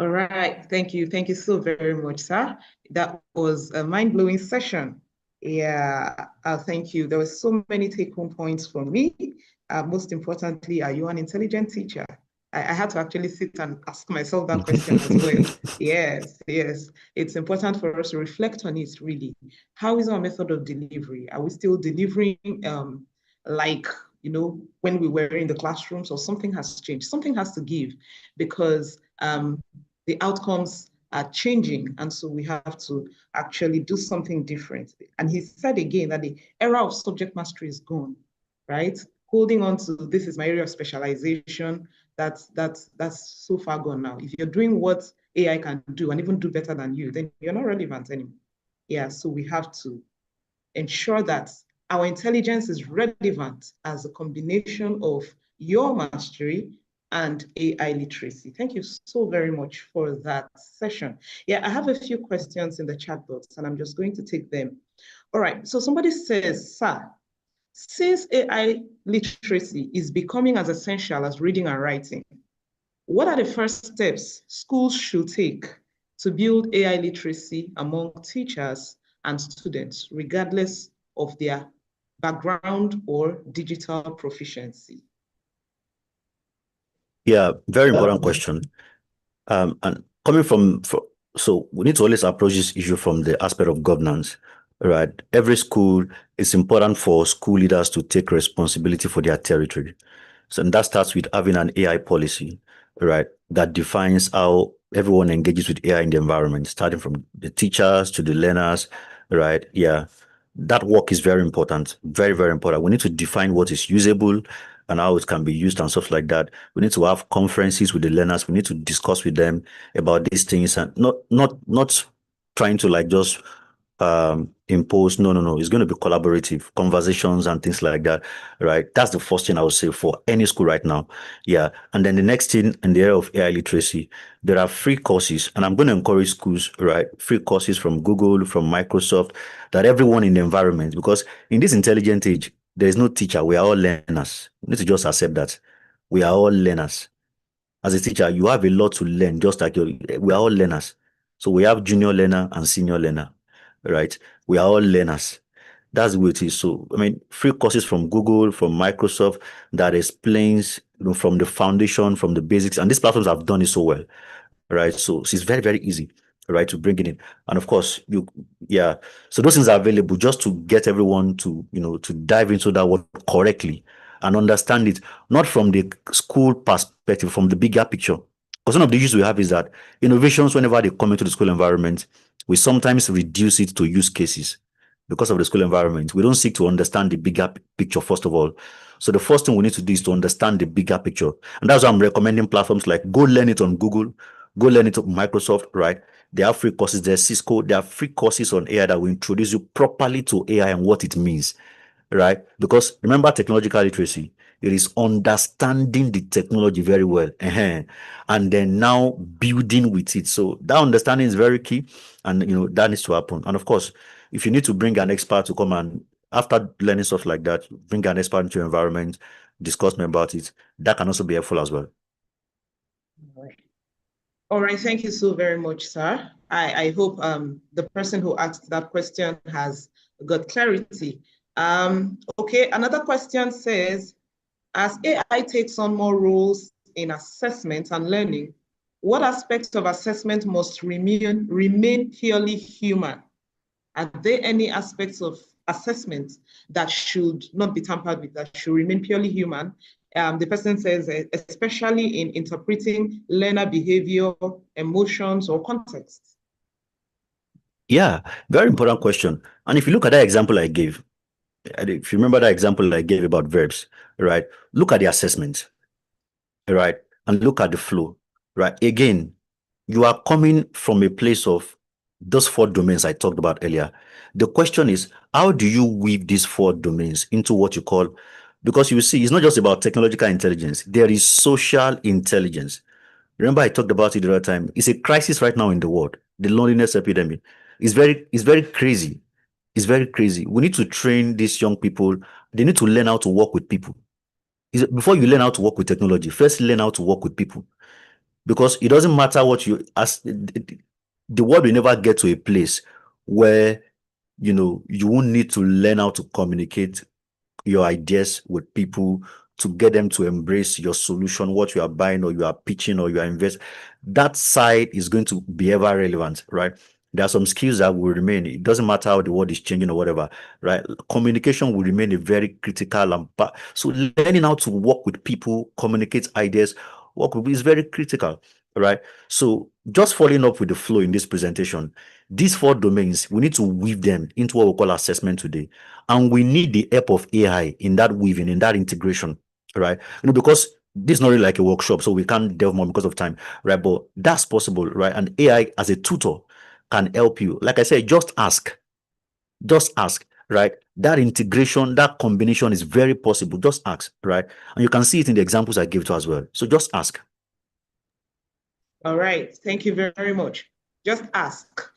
All right. Thank you. Thank you so very much, sir. That was a mind-blowing session. Yeah, thank you. There were so many take-home points for me. Most importantly, are you an intelligent teacher? I had to actually sit and ask myself that question as well. Yes. It's important for us to reflect on it, really. How is our method of delivery? Are we still delivering like, when we were in the classrooms, or something has changed? Something has to give, because the outcomes are changing. And so we have to actually do something different. And he said again that the era of subject mastery is gone, right? Holding on to this is my area of specialization, that's so far gone now. If you're doing what AI can do and even do better than you, then you're not relevant anymore. Yeah, so we have to ensure that our intelligence is relevant as a combination of your mastery and AI literacy. Thank you so very much for that session. Yeah, I have a few questions in the chat box, and I'm just going to take them. All right, so somebody says, sir, since AI literacy is becoming as essential as reading and writing, what are the first steps schools should take to build AI literacy among teachers and students, regardless of their background or digital proficiency? Yeah, very important question. And coming so we need to always approach this issue from the aspect of governance, right? Every school, it's important for school leaders to take responsibility for their territory. So and that starts with having an AI policy, right, that defines how everyone engages with AI in the environment, starting from the teachers to the learners, right? Yeah, that work is very important, very, very important. We need to define what is usable and how it can be used and stuff like that. We need to have conferences with the learners. We need to discuss with them about these things and not trying to like just impose. No, it's going to be collaborative conversations and things like that, right? That's the first thing I would say for any school right now. Yeah. And then the next thing in the area of AI literacy, there are free courses, and I'm going to encourage schools, right? Free courses from Google, from Microsoft, that everyone in the environment, because in this intelligent age, there is no teacher. We are all learners. We need to just accept that we are all learners. As a teacher, you have a lot to learn, just like we are all learners. So we have junior learner and senior learner, right? We are all learners. That's the way it is. So, I mean, free courses from Google, from Microsoft that explains, from the foundation, from the basics, and these platforms have done it so well, right? So it's very, very easy, right, to bring it in. And of course, yeah. So those things are available just to get everyone to, to dive into that work correctly and understand it, not from the school perspective, from the bigger picture. Because one of the issues we have is that innovations, whenever they come into the school environment, we sometimes reduce it to use cases because of the school environment. We don't seek to understand the bigger picture, first of all. So the first thing we need to do is to understand the bigger picture. And that's why I'm recommending platforms like go learn it on Google, go learn it on Microsoft, right? They have free courses. There's Cisco. There are free courses on AI that will introduce you properly to AI and what it means, right? Because remember, technological literacy, it is understanding the technology very well, and then now building with it. So that understanding is very key, and that needs to happen. And of course, if you need to bring an expert to come and after learning stuff like that, bring an expert into your environment, discuss more about it, that can also be helpful as well. All right, thank you so very much, sir. I hope the person who asked that question has got clarity. Okay, another question says, as AI takes on more roles in assessment and learning, what aspects of assessment must remain purely human? Are there any aspects of assessment that should not be tampered with, that should remain purely human? The person says, especially in interpreting learner behavior, emotions, or context. Yeah, very important question. And if you look at that example I gave, if you remember that example I gave about verbs, right? Look at the assessment, right? And look at the flow, right? Again, you are coming from a place of those 4 domains I talked about earlier. The question is, how do you weave these 4 domains into what you call, because you see, it's not just about technological intelligence, there is social intelligence. Remember, I talked about it the other time. It's a crisis right now in the world. The loneliness epidemic is very crazy. It's very crazy. We need to train these young people. They need to learn how to work with people. Before you learn how to work with technology, first learn how to work with people. Because it doesn't matter what you ask. The world will never get to a place where you won't need to learn how to communicate your ideas with people, to get them to embrace your solution, what you are buying or you are pitching or you are investing. That side is going to be ever relevant, right? There are some skills that will remain. It doesn't matter how the world is changing or whatever, right? Communication will remain a very critical so learning how to work with people, communicate ideas, work with is very critical, right? So just following up with the flow in this presentation, these 4 domains, we need to weave them into what we call assessment today. And we need the help of AI in that weaving, in that integration, right? Because this is not really like a workshop, so we can't delve more because of time, right? But that's possible, right? And AI as a tutor can help you. Like I said, just ask, right? That integration, that combination is very possible. Just ask, right? And you can see it in the examples I gave to as well. So just ask. All right, thank you very, very much. Just ask.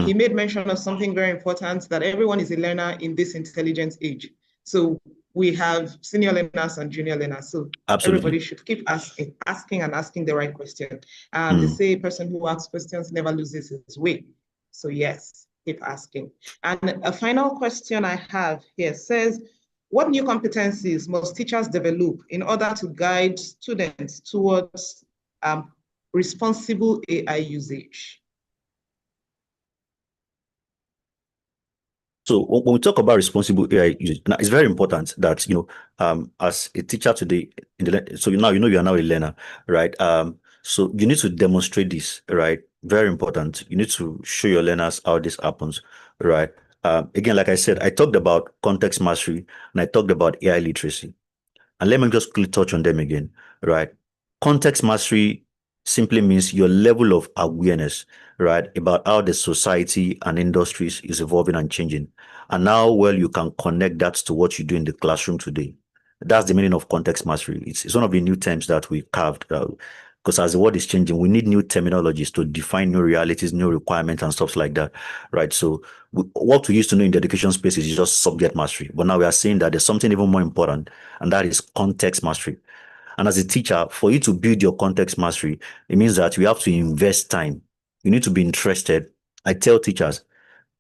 He made mention of something very important, that everyone is a learner in this intelligence age. So we have senior learners and junior learners. So absolutely, everybody should keep asking and asking the right question. They say a person who asks questions never loses his way. So yes, keep asking. And a final question I have here says, what new competencies must teachers develop in order to guide students towards responsible AI usage? So when we talk about responsible AI usage, now it's very important that as a teacher today, so now you are now a learner, right? So you need to demonstrate this, right? Very important. You need to show your learners how this happens, right? Again, like I said, I talked about context mastery and I talked about AI literacy. And let me just quickly touch on them again, right? Context mastery simply means your level of awareness, right, about how the society and industries is evolving and changing, and how well you can connect that to what you do in the classroom today. That's the meaning of context mastery. It's one of the new terms that we carved because as the world is changing, we need new terminologies to define new realities, new requirements, and stuff like that, right? So what we used to know in the education space is just subject mastery, but now we are saying that there's something even more important, and that is context mastery. And as a teacher, for you to build your context mastery, it means that you have to invest time. You need to be interested. I tell teachers,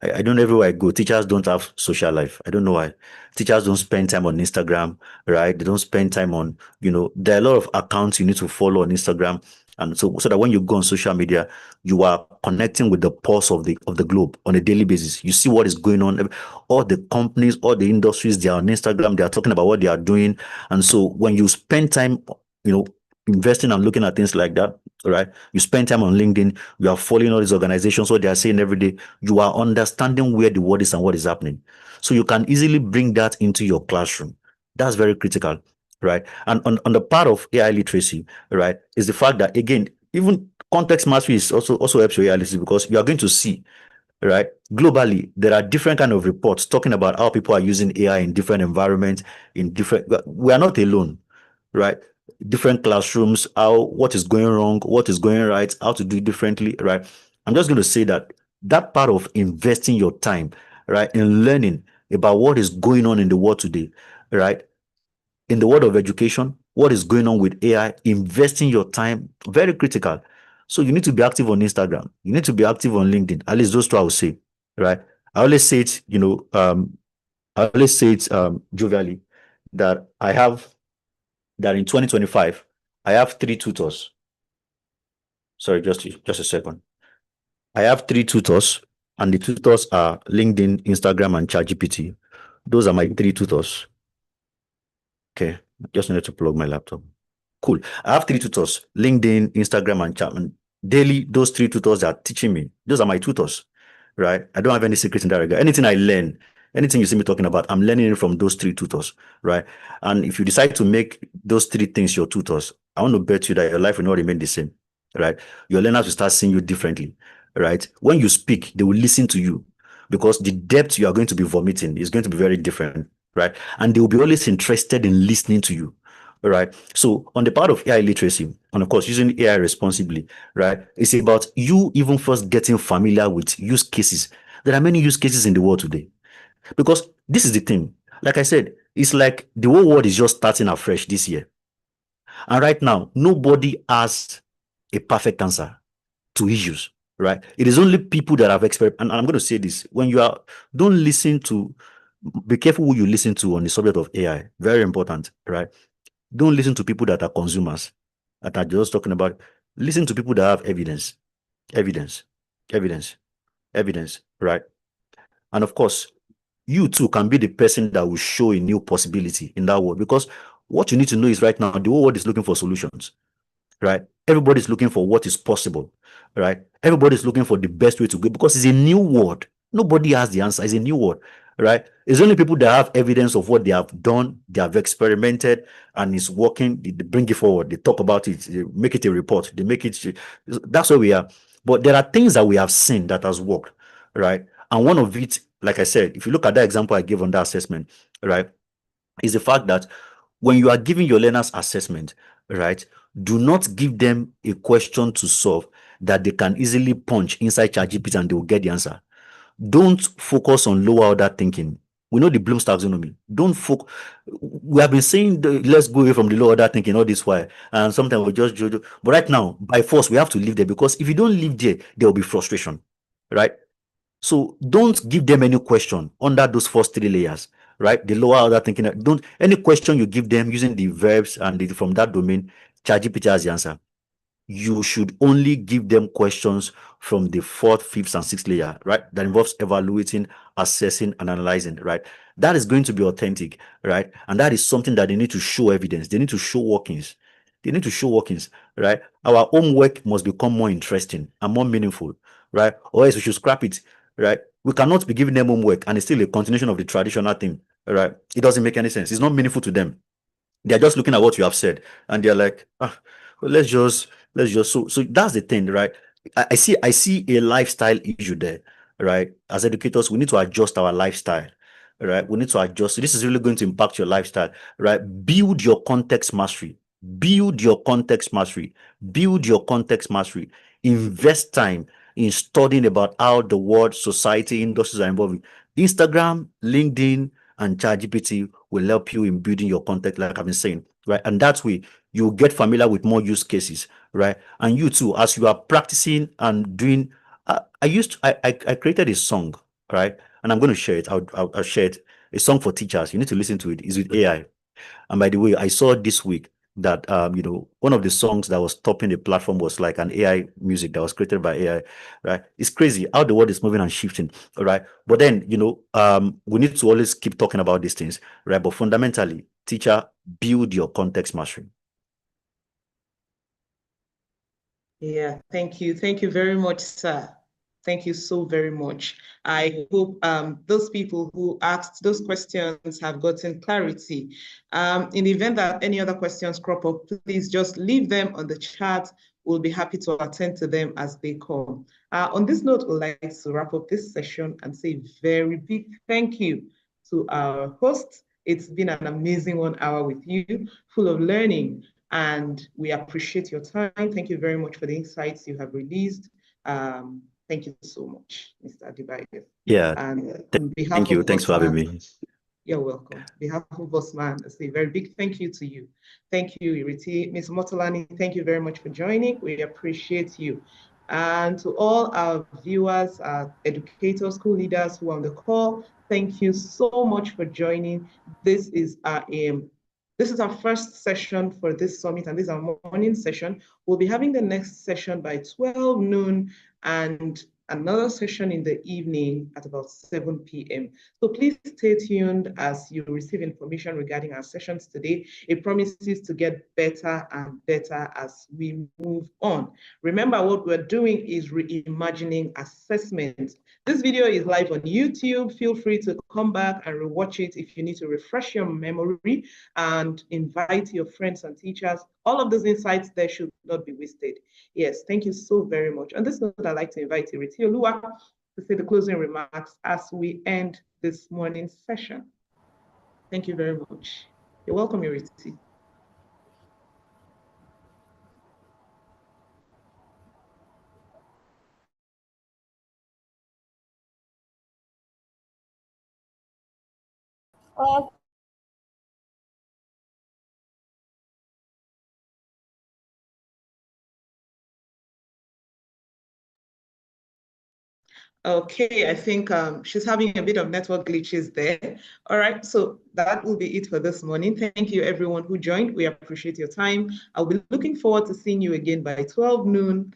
I don't know everywhere I go, teachers don't have social life. I don't know why. Teachers don't spend time on Instagram, right? They don't spend time on, there are a lot of accounts you need to follow on Instagram. And so that when you go on social media, you are connecting with the pulse of the globe on a daily basis. You see what is going on. All the companies, all the industries, they are on Instagram, they are talking about what they are doing. And so when you spend time, investing and looking at things like that, right? You spend time on LinkedIn, you are following all these organizations, what they are saying every day, you are understanding where the world is and what is happening. So you can easily bring that into your classroom. That's very critical, right? And on the part of AI literacy, right, is the fact that, again, even context mastery is also helps your AI literacy, because you are going to see, right, globally, there are different kind of reports talking about how people are using AI in different environments, we are not alone, right? Different classrooms, what is going wrong, what is going right, how to do it differently, right? I'm just going to say that part of investing your time, right, in learning about what is going on in the world today, right, in the world of education, what is going on with AI, investing your time, very critical. So you need to be active on Instagram, you need to be active on LinkedIn, at least those two I would say, right? I always say it, jovially, that in 2025, I have 3 tutors. Sorry, just a second. I have 3 tutors, and the tutors are LinkedIn, Instagram, and ChatGPT. Those are my 3 tutors. Okay, just need to plug my laptop. Cool. I have 3 tutors: LinkedIn, Instagram, and Chat. And daily, those 3 tutors are teaching me. Those are my tutors, right? I don't have any secrets in that regard. Anything I learn, anything you see me talking about, I'm learning it from those 3 tutors, right? And if you decide to make those 3 things your tutors, I want to bet you that your life will not remain the same, right? Your learners will start seeing you differently, right? When you speak, they will listen to you, because the depth you are going to be vomiting is going to be very different, right? And they will be always interested in listening to you, right? So on the part of AI literacy, and of course using AI responsibly, right, it's about you even first getting familiar with use cases. There are many use cases in the world today, because this is the thing. Like I said, it's like the whole world is just starting afresh this year, and right now nobody has a perfect answer to issues, right? It is only people that have experience. And I'm going to say this: when you are, don't listen to, be careful who you listen to on the subject of AI. Very important, right? Don't listen to people that are consumers, that are just talking about. Listen to people that have evidence, evidence, evidence, evidence, right? And of course, you too can be the person that will show a new possibility in that world, because what you need to know is right now, the whole world is looking for solutions, right? Everybody's looking for what is possible, right? Everybody's looking for the best way to go, because it's a new world. Nobody has the answer. It's a new world, right? It's only people that have evidence of what they have done, they have experimented, and it's working. They bring it forward. They talk about it. They make it a report. They make it. That's where we are. But there are things that we have seen that has worked, right? And one of it, like I said, if you look at that example I gave on that assessment, right, is the fact that when you are giving your learners assessment, right, do not give them a question to solve that they can easily punch inside ChatGPT and they will get the answer. Don't focus on lower order thinking. We know the Bloom's taxonomy. Don't focus. We have been saying let's go away from the lower order thinking all this while, and sometimes we just judge. But right now, by force, we have to live there, because if you don't live there, there will be frustration, right? So don't give them any question under those first 3 layers, right? The lower order thinking. Don't, any question you give them using the verbs and from that domain, ChatGPT has the answer. you should only give them questions from the 4th, 5th, and 6th layer, right? That involves evaluating, assessing, and analyzing, right? That is going to be authentic, right? And that is something that they need to show evidence. They need to show workings. They need to show workings, right? Our homework must become more interesting and more meaningful, right? Or else we should scrap it, right? We cannot be giving them homework and it's still a continuation of the traditional thing, right? It doesn't make any sense. It's not meaningful to them. They're just looking at what you have said and they're like, well, so that's the thing, right? I see a lifestyle issue there, right? As educators, we need to adjust our lifestyle, right? We need to adjust. This is really going to impact your lifestyle, right? Build your context mastery. Build your context mastery. Build your context mastery. Invest time in studying about how the world, society, industries are evolving. Instagram, LinkedIn, and ChatGPT will help you in building your context, like I've been saying, right? And that way, you'll get familiar with more use cases, right? And you too, as you are practicing and doing, I created a song, right? And I'm going to share it. I'll share it. A song for teachers. You need to listen to it. It's with AI. And by the way, I saw this week that one of the songs that was topping the platform was like an AI music that was created by AI, right? It's crazy how the world is moving and shifting, all right? But then we need to always keep talking about these things, right? But fundamentally, teacher, build your context mastery. Yeah, thank you. Thank you very much, sir. Thank you so very much. I hope those people who asked those questions have gotten clarity. In the event that any other questions crop up, please just leave them on the chat. We'll be happy to attend to them as they come. On this note, we'd like to wrap up this session and say a very big thank you to our host. It's been an amazing 1 hour with you, full of learning. And we appreciate your time. Thank you very much for the insights you have released. Thank you so much, Mr. Adebayo. Yeah, And thank you. Thanks for having me. You're welcome. On behalf of Bossman, I say a very big thank you to you. Thank you, Iriti. Ms. Motolani, thank you very much for joining. We appreciate you. And to all our viewers, educators, school leaders who are on the call, thank you so much for joining. This is our first session for this summit, and this is our morning session. We'll be having the next session by 12 noon and another session in the evening at about 7 p.m. So please stay tuned as you receive information regarding our sessions today. It promises to get better and better as we move on. Remember, what we're doing is reimagining assessment. This video is live on YouTube. Feel free to come back and rewatch it if you need to refresh your memory and invite your friends and teachers. All of those insights there should not be wasted. Yes, thank you so very much. On this note, I'd like to invite Iriti Oluwa to say the closing remarks as we end this morning's session. Thank you very much. You're welcome, Iriti. Okay, I think she's having a bit of network glitches there. All right, so that will be it for this morning. Thank you everyone who joined. We appreciate your time. I'll be looking forward to seeing you again by 12 noon,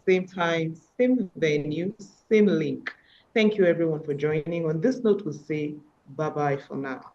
same time, same venue, same link. Thank you everyone for joining. On this note, we'll say bye-bye for now.